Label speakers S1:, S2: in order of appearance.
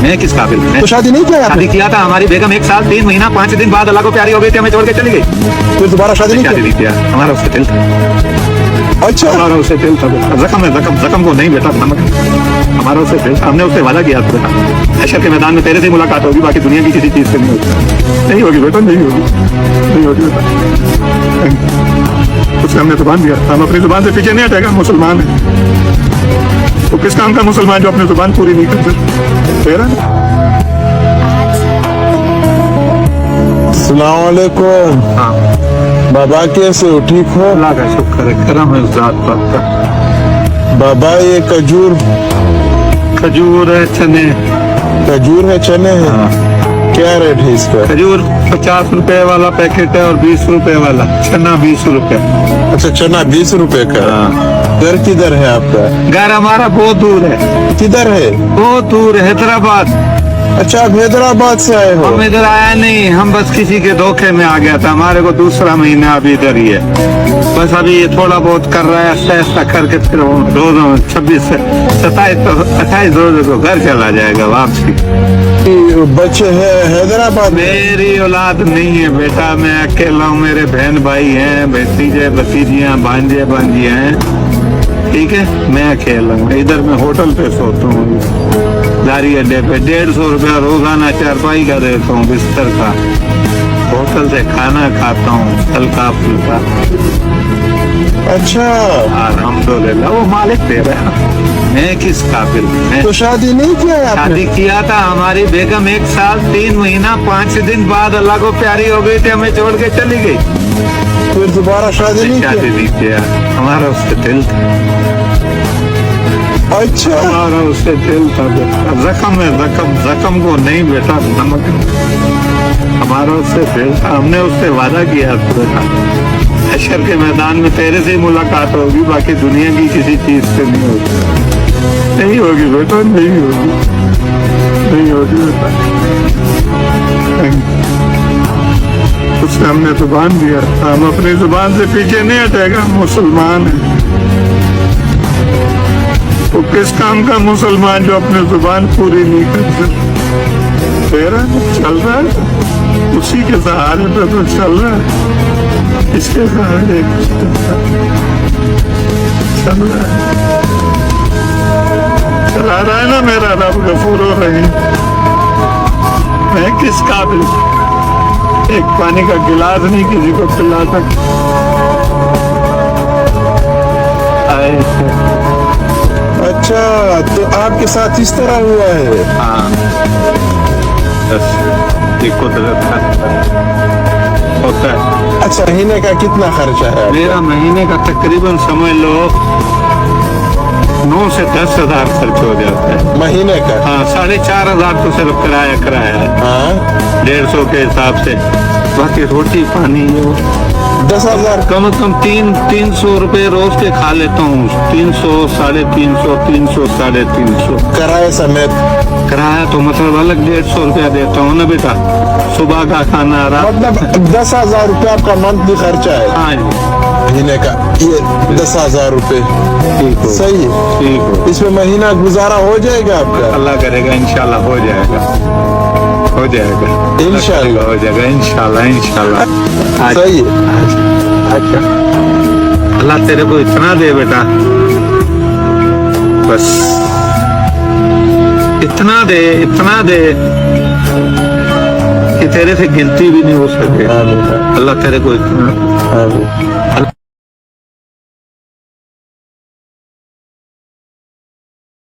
S1: मैं किस काबिल हूँ?
S2: तो शादी नहीं किया
S1: शादी
S2: आपने?
S1: किया था, हमारी बेगम 1 साल 3 महीना 5 दिन बाद अल्लाह को प्यारी हो गई थी, हमें छोड़ के चली गई।
S2: फिर दोबारा शादी नहीं
S1: शादी
S2: किया?
S1: नहीं किया, हमारा उससे दिल था,
S2: अच्छा,
S1: हमारा उससे दिल था। जख्म है, जख्म को नहीं बेटा नमक, हमारा उससे दिल था। हमने उससे वादा किया था बेटा, हशर के मैदान में तेरे से मुलाकात होगी, बाकी दुनिया की किसी चीज से नहीं होगी। नहीं होगी बेटा, नहीं होगी, नहीं होगी बेटा। उसने हमने जुबान दिया, हम अपनी जुबान से पीछे नहीं हटेगा। मुसलमान है तो किस काम का मुसलमान जो अपनी जुबान पूरी नहीं करते? तेरा
S2: अस्सलाम वालेकुम।
S1: हाँ,
S2: बाबा कैसे हो, ठीक हो?
S1: अल्लाह का शुक्र है, करम है उस जात पाक का।
S2: बाबा ये
S1: खजूर है, चने,
S2: खजूर है, चने हैं,
S1: हाँ,
S2: क्या रेट है इसका?
S1: खजूर 50 रुपए वाला पैकेट है और 20 रुपए वाला, चना 20 रुपए।
S2: अच्छा, चना 20 रुपए का।
S1: हाँ।
S2: घर किधर है आपका?
S1: घर हमारा बहुत दूर है,
S2: किधर है?
S1: बहुत दूर, हैदराबाद।
S2: अच्छा, आप हैदराबाद से आए हो?
S1: हम इधर आया नहीं, हम बस किसी के धोखे में आ गया था। हमारे को दूसरा महीना अभी इधर ही है, बस अभी ये थोड़ा बहुत कर रहा है, ऐसा करके फिर रोज 26 से 28 रोज को घर चला जाएगा वापसी।
S2: बच्चे हैं हैदराबाद में?
S1: मेरी औलाद नहीं है बेटा, मैं अकेला हूँ, मेरे बहन भाई हैं, भतीजे भतीजियाँ, भांजे भांजियाँ हैं, ठीक है। मैं अकेला हूँ, इधर मैं होटल पे सोता हूँ, दारी अड्डे पे 150 रुपया रोजाना चारपाई का देता हूँ, बिस्तर का। होटल से खाना खाता हूँ, हल्का फुल्का।
S2: अच्छा,
S1: अल्हम्दुलिल्लाह, वो मालिक दे रहा है, मैं किस काबिल हूँ?
S2: तो शादी नहीं किया है आपने?
S1: शादी किया था, हमारी बेगम 1 साल 3 महीना 5 दिन बाद अल्लाह को प्यारी हो गई थी, हमें छोड़ के चली गई।
S2: फिर दोबारा शादी नहीं
S1: शादी
S2: किया?
S1: नहीं किया, हमारा उससे दिल था,
S2: अच्छा,
S1: हमारा उससे दिल था बेटा। जख्म है, जख्म को नहीं बेटा नमक, हमारा उससे दिल था। हमने उससे वादा किया था बेटा, हशर के मैदान में तेरे से ही मुलाकात होगी, बाकी दुनिया की किसी चीज से नहीं होगी। नहीं होगी बेटा, नहीं होगी, नहीं होगी बेटा। उसने हमने जुबान दिया, हम अपनी जुबान से पीछे नहीं हटेगा। मुसलमान है तो किस काम का मुसलमान जो अपनी जुबान पूरी नहीं करते? तेरा चल रहा है, उसी के सहारे पे तो चल रहा है, इसके सहारे चल रहा है, चला रहा है ना मेरा रब गफूर रहीम। मैं किस काबिल, एक पानी का गिलास नहीं किसी को पिला सकता।
S2: अच्छा, तो आपके साथ इस तरह हुआ है?
S1: हाँ, बस ये कुदरत का होता है।
S2: अच्छा, महीने का कितना खर्चा है?
S1: मेरा महीने का तकरीबन समझ लो 9 से 10 हजार खर्च हो जाता है
S2: महीने का?
S1: हाँ, 4,500 तो सिर्फ किराया है,
S2: हाँ,
S1: 150 के हिसाब से, बाकी रोटी पानी ये
S2: 10,000।
S1: कम से कम 300 रुपए रोज के खा लेता हूँ। 300, 350, 300, 350
S2: किराए समेत?
S1: किराया तो मतलब अलग 150 रुपया देता हूँ ना बेटा, सुबह का खाना, रात।
S2: मतलब 10,000 रुपये आपका मंथली खर्चा है
S1: हाँ जी,
S2: महीने का? ये 10,000 रुपये
S1: ठीक हो,
S2: सही है?
S1: ठीक हो,
S2: इसमें महीना गुजारा हो जाएगा आपका?
S1: अल्लाह करेगा, इंशाल्लाह हो जाएगा, हो जाएगा,
S2: इंशाल्लाह
S1: हो जाएगा, इंशाल्लाह, इंशाल्लाह।
S2: सही है।
S1: अच्छा, अल्लाह तेरे को इतना दे बेटा, बस इतना दे कि तेरे से गिनती भी नहीं हो सके।
S2: हाँ बेटा,
S1: अल्लाह तेरे को इतना
S2: हाँ बेटा।